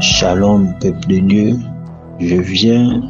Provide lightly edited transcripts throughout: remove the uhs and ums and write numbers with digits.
Shalom, peuple de Dieu. Je viens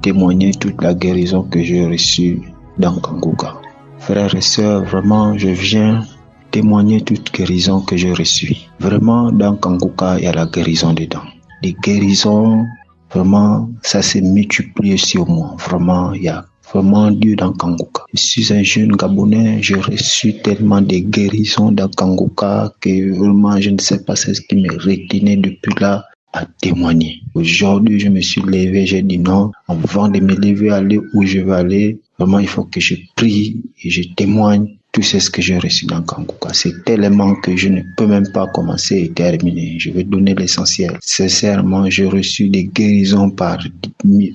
témoigner toute la guérison que j'ai reçue dans Kanguka. Frères et sœurs, vraiment, je viens témoigner toute guérison que j'ai reçue. Vraiment, dans Kanguka, il y a la guérison dedans. Les guérisons, vraiment, ça s'est multiplié sur moi. Vraiment, il y a vraiment Dieu dans Kanguka. Je suis un jeune Gabonais, j'ai reçu tellement de guérisons dans Kanguka que vraiment, je ne sais pas ce qui me retenait depuis là à témoigner. Aujourd'hui, je me suis levé, j'ai dit non, avant de me lever, aller où je veux aller, vraiment, il faut que je prie et je témoigne tout ce que j'ai reçu dans Kanguka. C'est tellement que je ne peux même pas commencer et terminer. Je vais donner l'essentiel. Sincèrement, j'ai reçu des guérisons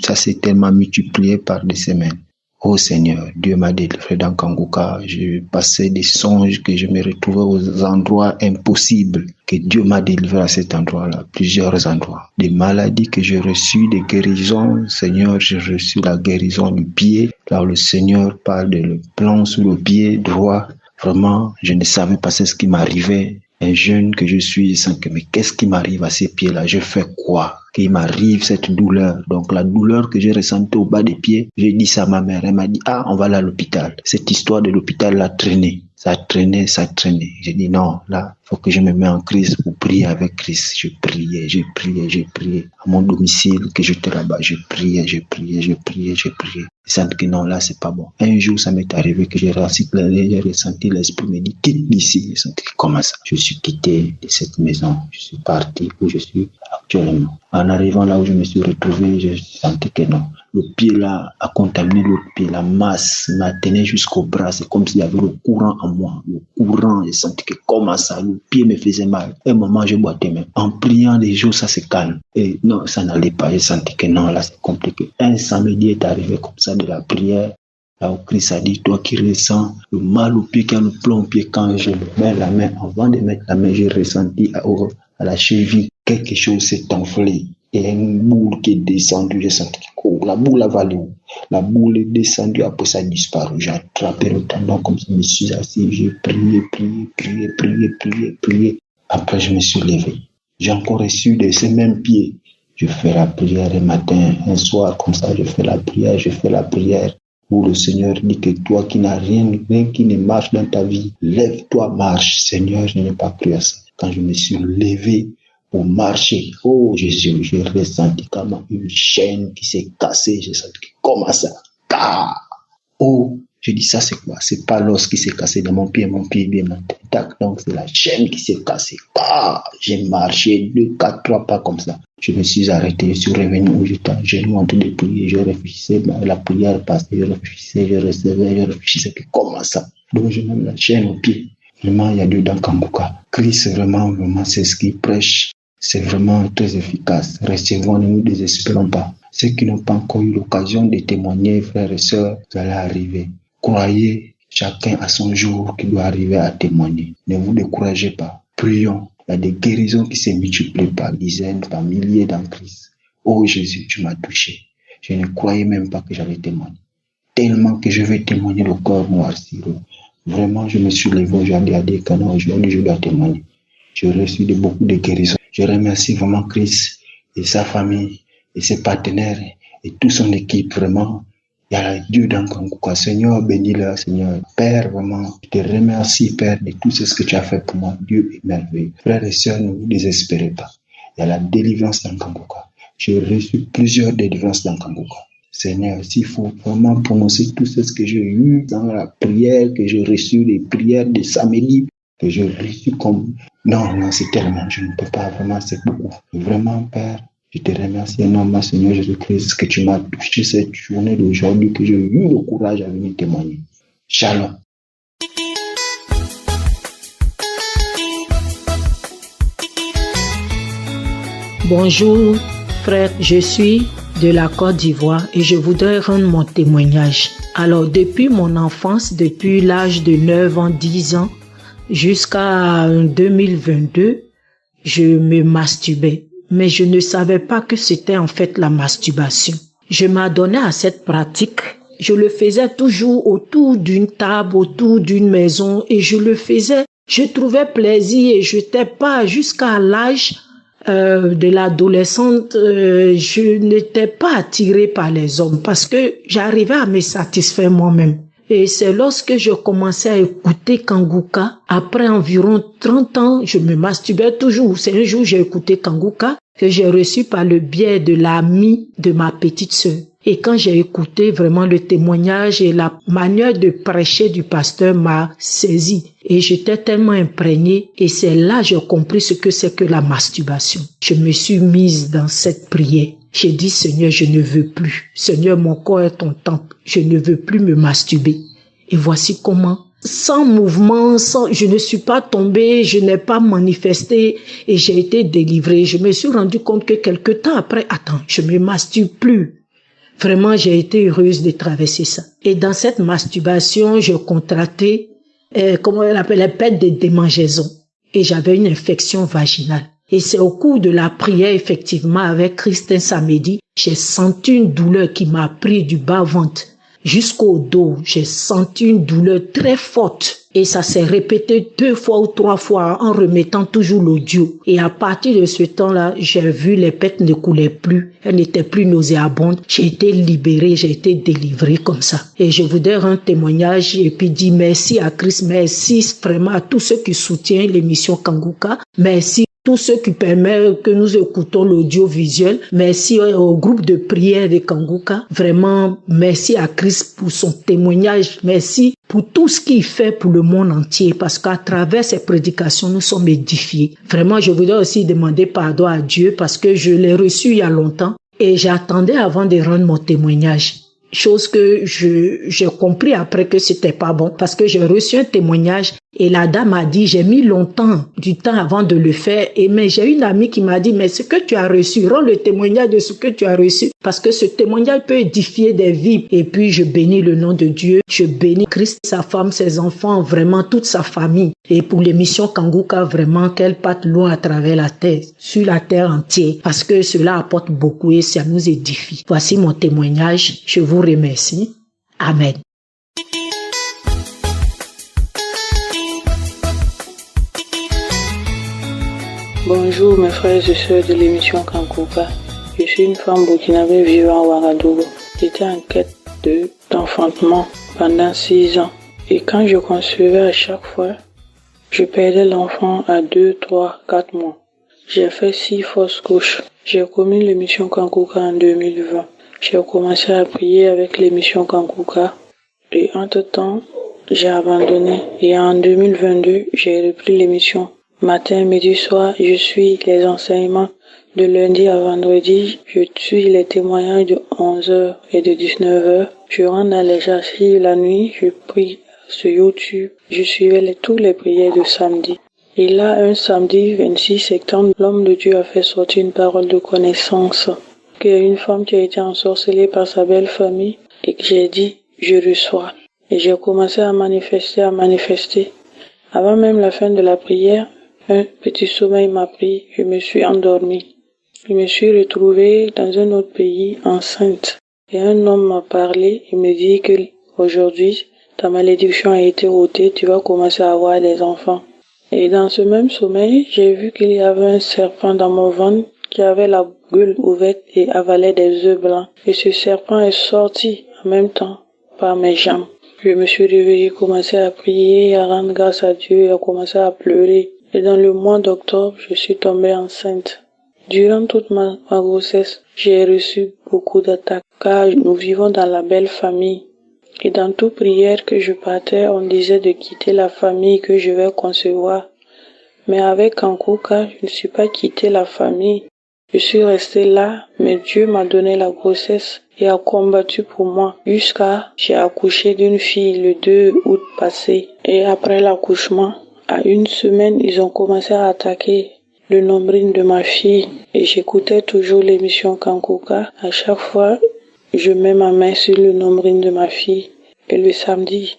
ça s'est tellement multiplié par des semaines. Oh Seigneur, Dieu m'a délivré dans Kanguka. J'ai passé des songes que je me retrouvais aux endroits impossibles. Que Dieu m'a délivré à cet endroit-là, plusieurs endroits. Des maladies que j'ai reçues, des guérisons. Seigneur, j'ai reçu la guérison du pied. Là où le Seigneur parle de le plan sous le pied droit. Vraiment, je ne savais pas ce qui m'arrivait. Un jeune que je suis, je sens que mais qu'est-ce qui m'arrive à ces pieds-là? Je fais quoi? Qu'il m'arrive cette douleur. Donc la douleur que j'ai ressentie au bas des pieds, j'ai dit ça à ma mère. Elle m'a dit, on va aller à l'hôpital. Cette histoire de l'hôpital l'a traîné. Ça traînait. J'ai dit non, là, faut que je me mette en crise pour prier avec Christ. J'ai prié. À mon domicile, que j'étais là-bas, j'ai prié. Je sens que non, là, c'est pas bon. Un jour, ça m'est arrivé que j'ai ressenti l'esprit me dit, quitte d'ici. J'ai senti comment ça? Je suis quitté de cette maison. Je suis parti où je suis actuellement. En arrivant là où je me suis retrouvé, j'ai senti que non. Le pied là a contaminé l'autre pied. La masse m'a tenu jusqu'au bras. C'est comme s'il y avait le courant en moi. Le courant, j'ai senti que comment ça, le pied me faisait mal. Un moment, je boitais même. En priant des jours, ça se calme. Et non, ça n'allait pas. J'ai senti que non, là, c'est compliqué. Un samedi est arrivé comme ça de la prière. Là où Christ a dit, toi qui ressens le mal au pied, qui a le plomb au pied, quand je mets la main, avant de mettre la main, j'ai ressenti à la cheville, quelque chose s'est enflé. Et une boule qui est descendue, j'ai senti que la boule a valé où? La boule est descendue, après ça a disparu. J'ai attrapé le tendon comme ça, je me suis assis, j'ai prié. Après, je me suis levé. J'ai encore reçu de ces mêmes pieds. Je fais la prière un matin, un soir, comme ça, je fais la prière. Où le Seigneur dit que toi qui n'as rien qui ne marche dans ta vie, lève-toi, marche. Seigneur, je n'ai pas cru à ça. Quand je me suis levé pour marcher, oh Jésus, j'ai ressenti comme une chaîne qui s'est cassée. J'ai senti comment ça? Oh, j'ai dit ça c'est quoi? C'est pas l'os qui s'est cassé dans mon pied est bien intact. Donc c'est la chaîne qui s'est cassée. J'ai marché 2, 4, 3 pas comme ça. Je me suis arrêté, je suis revenu où j'étais en train de prier, je réfléchissais, la prière passait, je réfléchissais, je réfléchissais, comment ça? Donc je mets la chaîne au pied. Vraiment, il y a Dieu dans Kanguka. Christ, vraiment, c'est ce qu'il prêche. C'est vraiment très efficace. Recevons, ne nous désespérons pas. Ceux qui n'ont pas encore eu l'occasion de témoigner, frères et sœurs, vous allez arriver. Croyez, chacun à son jour qui doit arriver à témoigner. Ne vous découragez pas. Prions. Il y a des guérisons qui se multiplient par dizaines, par milliers dans Christ. Oh Jésus, tu m'as touché. Je ne croyais même pas que j'allais témoigner. Tellement que je vais témoiglir le corps noirci. Vraiment, je me suis levé aujourd'hui à dire que non, aujourd'hui je dois témoigner. J'ai reçu beaucoup de guérisons. Je remercie vraiment Christ et sa famille et ses partenaires et toute son équipe. Vraiment, il y a Dieu dans Kanguka. Seigneur, bénis-le, Seigneur. Père, vraiment, je te remercie, Père, de tout ce que tu as fait pour moi. Dieu est merveilleux. Frères et sœurs, ne vous désespérez pas. Il y a la délivrance dans Kanguka. J'ai reçu plusieurs délivrances dans Kanguka. Seigneur, s'il faut vraiment prononcer tout ce que j'ai eu dans la prière, que j'ai reçu, les prières de samedi, que j'ai reçu comme... Non, c'est tellement, je ne peux pas, vraiment, c'est beaucoup. Vraiment, Père, je te remercie énormément, Seigneur Jésus-Christ, que tu m'as touché cette journée d'aujourd'hui, que j'ai eu le courage à venir témoigner. Shalom. Bonjour, frère, je suis de la Côte d'Ivoire et je voudrais rendre mon témoignage. Alors, depuis mon enfance, depuis l'âge de 9 ans, 10 ans, jusqu'à 2022, je me masturbais. Mais je ne savais pas que c'était en fait la masturbation. Je m'adonnais à cette pratique. Je le faisais toujours autour d'une table, autour d'une maison et je le faisais. Je trouvais plaisir et je n'étais pas jusqu'à l'âge de l'adolescente, je n'étais pas attirée par les hommes parce que j'arrivais à me satisfaire moi-même. Et c'est lorsque je commençais à écouter Kanguka, après environ 30 ans, je me masturbais toujours. C'est un jour j'ai écouté Kanguka que j'ai reçu par le biais de l'ami de ma petite sœur. Et quand j'ai écouté vraiment le témoignage et la manière de prêcher du pasteur m'a saisi. Et j'étais tellement imprégnée et c'est là que j'ai compris ce que c'est que la masturbation. Je me suis mise dans cette prière. J'ai dit, Seigneur, je ne veux plus. Seigneur, mon corps est ton temple. Je ne veux plus me masturber. Et voici comment. Sans mouvement, je ne suis pas tombée, je n'ai pas manifesté et j'ai été délivrée. Je me suis rendu compte que quelque temps après, je me masturbe plus. Vraiment, j'ai été heureuse de traverser ça. Et dans cette masturbation, je contractais, comment on appelle, les pertes de démangeaison. Et j'avais une infection vaginale. Et c'est au cours de la prière, effectivement, avec Christin samedi, j'ai senti une douleur qui m'a pris du bas-ventre jusqu'au dos. J'ai senti une douleur très forte. Et ça s'est répété 2 fois ou 3 fois en remettant toujours l'audio. Et à partir de ce temps-là, j'ai vu les pertes ne coulaient plus. Elles n'étaient plus nauséabondes. J'ai été libérée, j'ai été délivrée comme ça. Et je voudrais rendre témoignage et puis dire merci à Christ, merci vraiment à tous ceux qui soutiennent l'émission Kanguka. Merci tous ceux qui permettent que nous écoutons l'audiovisuel. Merci au groupe de prière de Kanguka. Vraiment, merci à Christ pour son témoignage. Merci pour tout ce qu'il fait pour le monde entier. Parce qu'à travers ses prédications, nous sommes édifiés. Vraiment, je voudrais aussi demander pardon à Dieu parce que je l'ai reçu il y a longtemps et j'attendais avant de rendre mon témoignage. Chose que j'ai compris après que c'était pas bon parce que j'ai reçu un témoignage et la dame a dit, j'ai mis longtemps, du temps avant de le faire mais j'ai une amie qui m'a dit, mais ce que tu as reçu, rends le témoignage de ce que tu as reçu parce que ce témoignage peut édifier des vies. Et puis je bénis le nom de Dieu, je bénis Christ, sa femme, ses enfants, vraiment toute sa famille. Et pour l'émission Kanguka, vraiment qu'elle parte loin à travers la terre, sur la terre entière, parce que cela apporte beaucoup et ça nous édifie. Voici mon témoignage, je vous remercie. Amen. Bonjour mes frères et sœurs de l'émission Kanguka. Je suis une femme burkinabé vivant à Ouagadougou. J'étais en quête d'enfantement pendant 6 ans. Et quand je concevais à chaque fois, je perdais l'enfant à 2, 3, 4 mois. J'ai fait 6 fausses couches. J'ai commis l'émission Kanguka en 2020. J'ai commencé à prier avec l'émission Kanguka. Et entre-temps, j'ai abandonné. Et en 2022, j'ai repris l'émission. Matin, midi, soir, je suis les enseignements de lundi à vendredi. Je suis les témoignages de 11h et de 19h. Je rentre dans les archives la nuit, je prie sur YouTube. Je suivais tous les prières de samedi. Et là, un samedi 26 septembre, l'homme de Dieu a fait sortir une parole de connaissance. Qu'il y a une femme qui a été ensorcelée par sa belle famille et que j'ai dit, je reçois. Et j'ai commencé à manifester. Avant même la fin de la prière, un petit sommeil m'a pris, je me suis endormie. Je me suis retrouvée dans un autre pays enceinte. Et un homme m'a parlé, il me dit que aujourd'hui, ta malédiction a été ôtée, tu vas commencer à avoir des enfants. Et dans ce même sommeil, j'ai vu qu'il y avait un serpent dans mon ventre qui avait la gueule ouverte et avalait des œufs blancs. Et ce serpent est sorti en même temps par mes jambes. Je me suis réveillée, commencé à prier, à rendre grâce à Dieu, à commencer à pleurer. Et dans le mois d'octobre, je suis tombée enceinte. Durant toute ma grossesse, j'ai reçu beaucoup d'attaques car nous vivons dans la belle famille. Et dans toute prière que je partais, on disait de quitter la famille que je vais concevoir. Mais avec Kanguka, je ne suis pas quitté la famille. Je suis restée là, mais Dieu m'a donné la grossesse et a combattu pour moi jusqu'à j'ai accouché d'une fille le 2 août passé. Et après l'accouchement, à 1 semaine, ils ont commencé à attaquer le nombril de ma fille et j'écoutais toujours l'émission Kanguka. À chaque fois, je mets ma main sur le nombril de ma fille et le samedi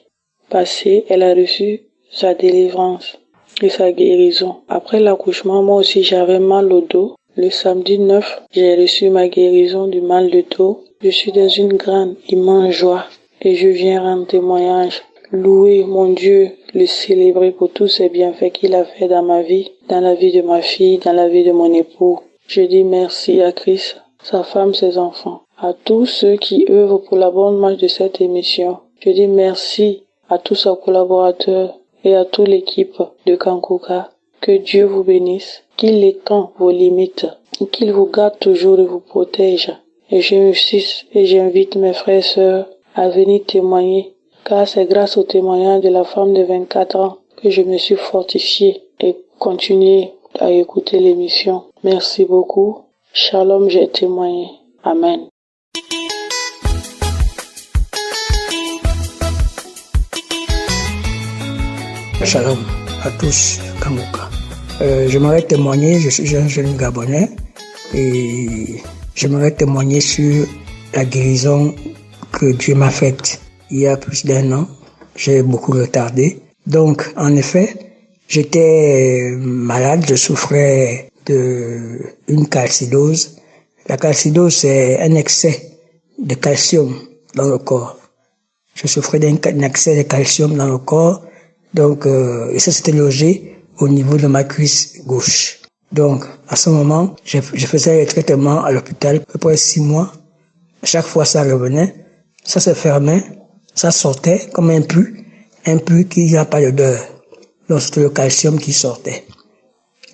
passé, elle a reçu sa délivrance et sa guérison. Après l'accouchement, moi aussi j'avais mal au dos. Le samedi 9, j'ai reçu ma guérison du mal de dos. Je suis dans une grande, immense joie et je viens rendre témoignage. louer mon Dieu, le célébrer pour tous ses bienfaits qu'il a fait dans ma vie, dans la vie de ma fille, dans la vie de mon époux. Je dis merci à Christ, sa femme, ses enfants, à tous ceux qui œuvrent pour la bonne marche de cette émission. Je dis merci à tous ses collaborateurs et à toute l'équipe de Kankuka. Que Dieu vous bénisse, qu'il étend vos limites, qu'il vous garde toujours et vous protège. Et j'insiste et j'invite mes frères et sœurs à venir témoigner, car c'est grâce au témoignage de la femme de 24 ans que je me suis fortifiée et continuer à écouter l'émission. Merci beaucoup. Shalom, j'ai témoigné. Amen. Shalom à tous, Kankuka. J'aimerais témoigner, je suis un jeune Gabonais et j'aimerais témoigner sur la guérison que Dieu m'a faite il y a plus d'1 an. J'ai beaucoup retardé. Donc, en effet, j'étais malade, je souffrais d'une calcidose. La calcidose, c'est un excès de calcium dans le corps. Je souffrais d'un excès de calcium dans le corps. Donc, et ça s'était logé au niveau de ma cuisse gauche. Donc, à ce moment, je faisais les traitements à l'hôpital, à peu près 6 mois. À chaque fois, ça revenait, ça se fermait, ça sortait comme un pu qui n'a pas d'odeur. Donc, c'était le calcium qui sortait.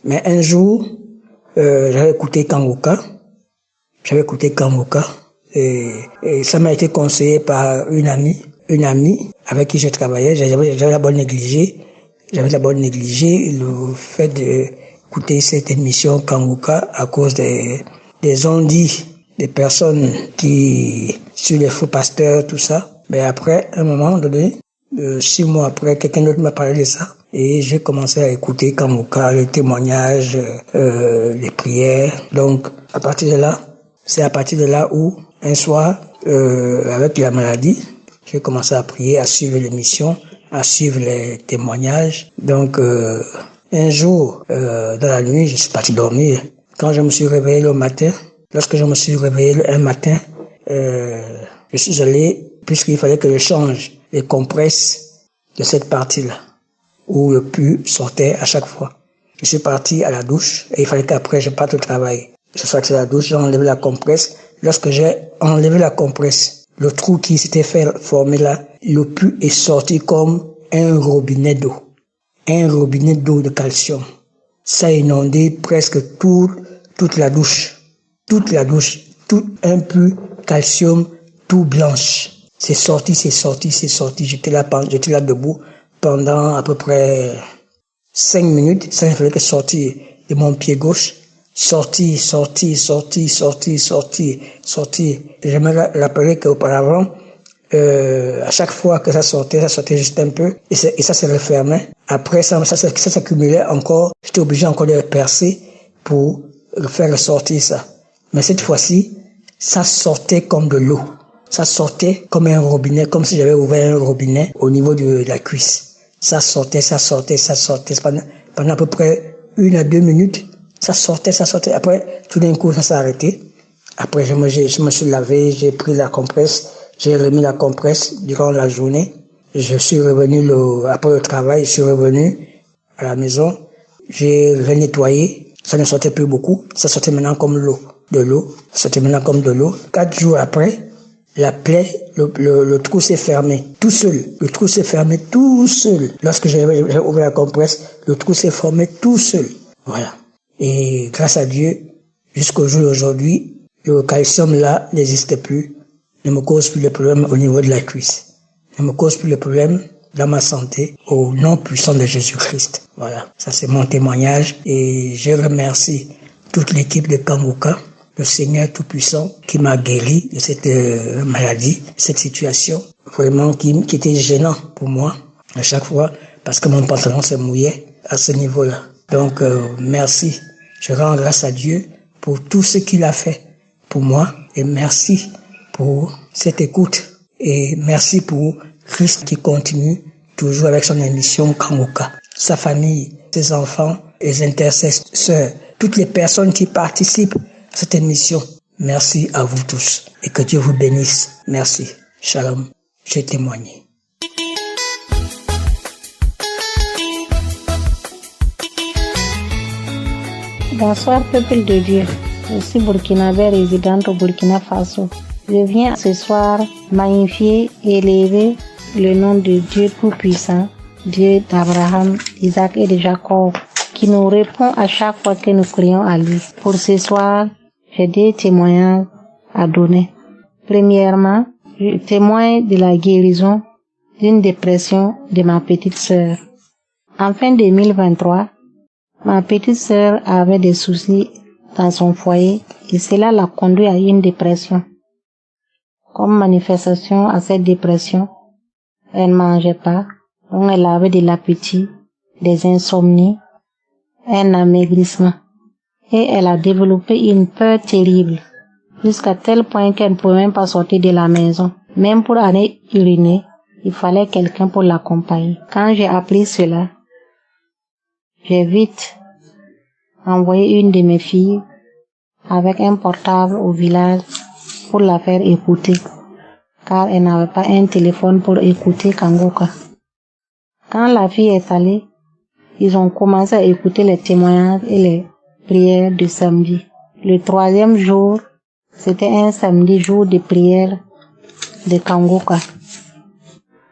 Mais un jour, j'avais écouté Kankuka, et ça m'a été conseillé par une amie avec qui je travaillais. J'avais d'abord négligé le fait d'écouter cette émission Kankuka à cause des on-dit des personnes qui, sur les faux pasteurs, tout ça. Mais après, à un moment donné, 6 mois après, quelqu'un d'autre m'a parlé de ça. Et j'ai commencé à écouter Kankuka, les témoignages, les prières. Donc, c'est à partir de là où, un soir, avec la maladie, j'ai commencé à prier, à suivre l'émission, à suivre les témoignages. Donc, un jour, dans la nuit, je suis parti dormir. Quand je me suis réveillé le matin, lorsque je me suis réveillé un matin, je suis allé, puisqu'il fallait que je change les compresses de cette partie-là, où le pu sortait à chaque fois. Je suis parti à la douche, et il fallait qu'après je parte au travail. Je suis sorti à la douche, j'ai enlevé la compresse. Lorsque j'ai enlevé la compresse, le trou qui s'était formé là, le pu est sorti comme un robinet d'eau. Un robinet d'eau de calcium. Ça a inondé presque toute la douche. Tout un pu calcium tout blanche. C'est sorti. J'étais là debout pendant à peu près 5 minutes. Ça ne fallait que sortir de mon pied gauche. Sorti. J'aimerais rappeler qu'auparavant, à chaque fois que ça sortait juste un peu, et ça se refermait. Après, ça s'accumulait encore. J'étais obligé encore de le percer pour faire ressortir ça. Mais cette fois-ci, ça sortait comme de l'eau. Ça sortait comme un robinet, comme si j'avais ouvert un robinet au niveau de la cuisse. Ça sortait. Pendant à peu près 1 à 2 minutes, ça sortait. Après, tout d'un coup, ça s'est arrêté. Après, je me suis lavé, j'ai pris la compresse, j'ai remis la compresse durant la journée. Je suis revenu après le travail, je suis revenu à la maison. J'ai renettoyé. Ça ne sortait plus beaucoup. Ça sortait maintenant comme de l'eau. 4 jours après, la plaie, le trou s'est fermé tout seul. Lorsque j'ai ouvert la compresse, le trou s'est formé tout seul. Voilà. Et grâce à Dieu, jusqu'au jour d'aujourd'hui, le calcium là n'existe plus, ne me cause plus de problème au niveau de la cuisse, ne me cause plus de problème dans ma santé, au nom puissant de Jésus-Christ. Voilà, ça c'est mon témoignage et je remercie toute l'équipe de Kankuka, le Seigneur Tout-Puissant qui m'a guéri de cette maladie, cette situation vraiment qui était gênant pour moi à chaque fois parce que mon pantalon se mouillait à ce niveau-là. Donc merci, je rends grâce à Dieu pour tout ce qu'il a fait pour moi et merci pour cette écoute et merci pour Christ qui continue toujours avec son émission Kankuka, sa famille, ses enfants, les intercesseurs, toutes les personnes qui participent à cette émission. Merci à vous tous et que Dieu vous bénisse. Merci. Shalom. J'ai témoigné. Bonsoir peuple de Dieu. Je suis burkinabé résidente au Burkina Faso. Je viens ce soir magnifier et élever le nom de Dieu Tout-Puissant, Dieu d'Abraham, Isaac et de Jacob, qui nous répond à chaque fois que nous crions à lui. Pour ce soir, j'ai des témoignages à donner. Premièrement, je témoigne de la guérison d'une dépression de ma petite sœur. En fin 2023, ma petite sœur avait des soucis dans son foyer et cela l'a conduit à une dépression. Comme manifestation à cette dépression, elle ne mangeait pas, donc elle avait de l'appétit, des insomnies, un amaigrissement. Et elle a développé une peur terrible, jusqu'à tel point qu'elle ne pouvait même pas sortir de la maison. Même pour aller uriner, il fallait quelqu'un pour l'accompagner. Quand j'ai appris cela, j'ai vite envoyé une de mes filles avec un portable au village pour la faire écouter, car elle n'avait pas un téléphone pour écouter Kangoka. Quand la fille est allée, ils ont commencé à écouter les témoignages et les prières de samedi. Le 3e jour, c'était un samedi, jour de prière de Kangoka.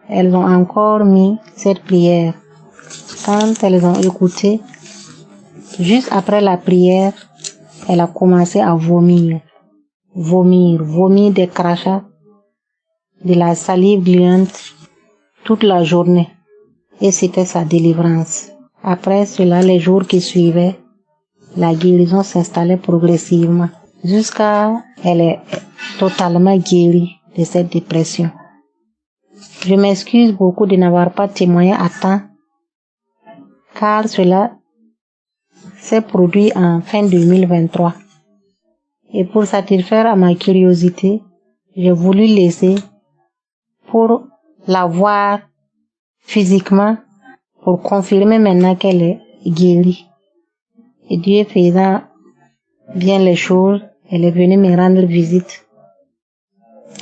Elles ont encore mis cette prière. Quand elles ont écouté, juste après la prière, elle a commencé à vomir des crachats, de la salive gluante toute la journée. Et c'était sa délivrance. Après cela, les jours qui suivaient, la guérison s'installait progressivement, jusqu'à elle est totalement guérie de cette dépression. Je m'excuse beaucoup de n'avoir pas témoigné à temps, car cela s'est produit en fin 2023. Et pour satisfaire à ma curiosité, j'ai voulu laisser pour la voir physiquement, pour confirmer maintenant qu'elle est guérie. Et Dieu faisant bien les choses, elle est venue me rendre visite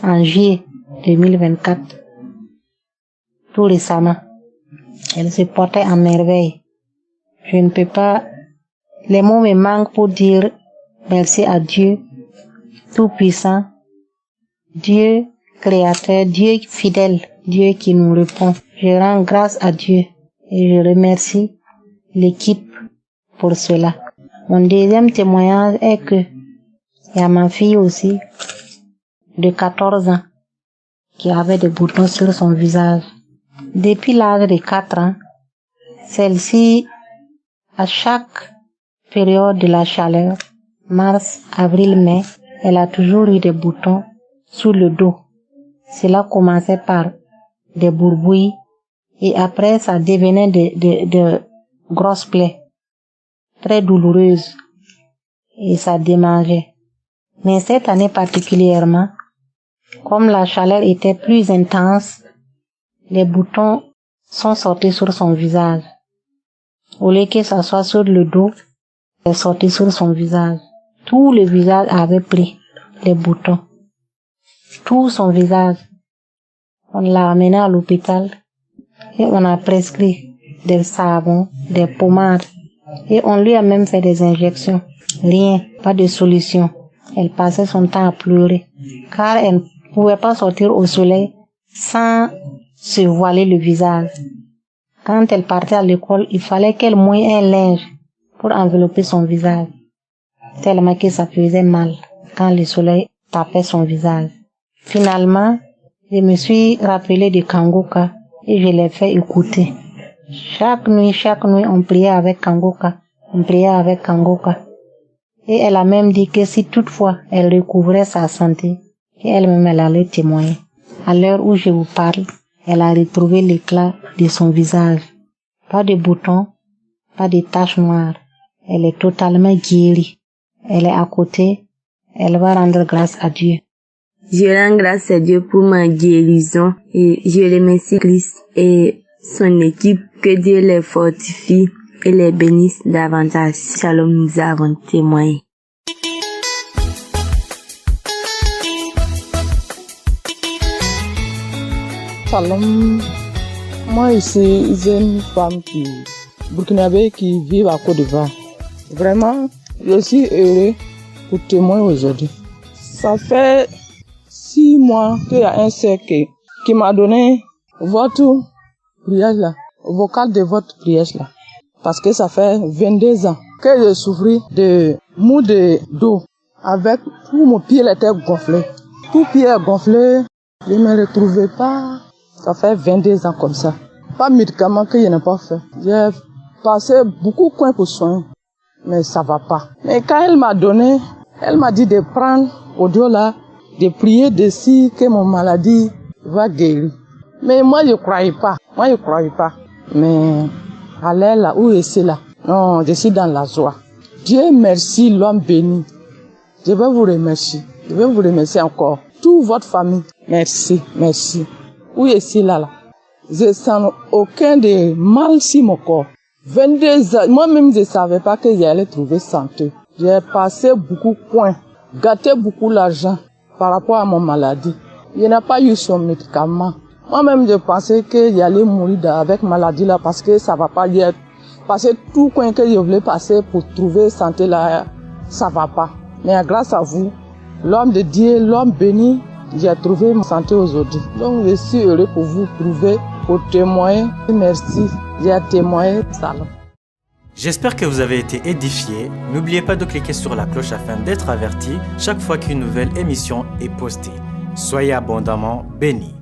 en juillet 2024, tout récemment. Elle se portait à merveille. Je ne peux pas, les mots me manquent pour dire merci à Dieu Tout-Puissant, Dieu Créateur, Dieu fidèle, Dieu qui nous répond. Je rends grâce à Dieu et je remercie l'équipe pour cela. Mon deuxième témoignage est que il y a ma fille aussi de 14 ans qui avait des boutons sur son visage. Depuis l'âge de 4 ans, celle-ci, à chaque période de la chaleur, mars, avril, mai, elle a toujours eu des boutons sous le dos. Cela commençait par des bourbuilles et après ça devenait de grosses plaies très douloureuses et ça démangeait. Mais cette année particulièrement, comme la chaleur était plus intense, les boutons sont sortis sur son visage. Au lieu que ça soit sur le dos, c'est sorti sur son visage. Tout le visage avait pris les boutons. Tout son visage. On l'a amené à l'hôpital et on a prescrit des savons, des pommades et on lui a même fait des injections. Rien, pas de solution. Elle passait son temps à pleurer car elle ne pouvait pas sortir au soleil sans se voiler le visage. Quand elle partait à l'école, il fallait qu'elle mouille un linge pour envelopper son visage, tellement que ça faisait mal quand le soleil tapait son visage. Finalement, je me suis rappelé de Kangoka et je l'ai fait écouter. Chaque nuit, on priait avec Kangoka. Et elle a même dit que si toutefois elle recouvrait sa santé, qu'elle-même elle allait témoigner. À l'heure où je vous parle, elle a retrouvé l'éclat de son visage. Pas de boutons, pas de taches noires. Elle est totalement guérie. Elle est à côté. Elle va rendre grâce à Dieu. Je rends grâce à Dieu pour ma guérison et je remercie Christ et son équipe. Que Dieu les fortifie et les bénisse davantage. Shalom, nous avons témoigné. Shalom. Moi ici, j'ai une femme burkinabé qui vit à Côte d'Ivoire. Vraiment, Je suis heureux pour témoigner aujourd'hui. Ça fait 6 mois qu'il y a un sœur qui m'a donné votre prière là, vocal de votre prière là. Parce que ça fait 22 ans que je souffrais de maux de dos. Avec tout mon pied était gonflé. Tout pied est gonflé. Je ne me retrouvais pas. Ça fait 22 ans comme ça. Pas de médicaments que je n'ai pas fait. J'ai passé beaucoup de coins pour soigner. Mais ça va pas. Mais quand elle m'a donné, elle m'a dit de prendre audio là, de prier dessus que mon maladie va guérir. Mais moi je croyais pas. Mais allez là où est-ce là? Non, je suis dans la joie. Dieu merci, l'homme béni. Je vais vous remercier. Je vais vous remercier encore. Toute votre famille. Merci. Où est-ce là? Je sens aucun de mal sur mon corps. 22 ans, moi-même je savais pas que j'allais trouver santé. J'ai passé beaucoup de points, gâté beaucoup l'argent par rapport à mon maladie. Je n'ai pas eu son médicament. Moi-même je pensais que j'allais mourir avec maladie là parce que ça va pas y être. Parce que tout coin que je voulais passer pour trouver santé là, ça va pas. Mais grâce à vous, l'homme de Dieu, l'homme béni, j'ai trouvé ma santé aujourd'hui. Donc je suis heureux pour vous prouver, pour témoigner. Merci, j'ai témoigné. Salam. J'espère que vous avez été édifiés. N'oubliez pas de cliquer sur la cloche afin d'être averti chaque fois qu'une nouvelle émission est postée. Soyez abondamment bénis.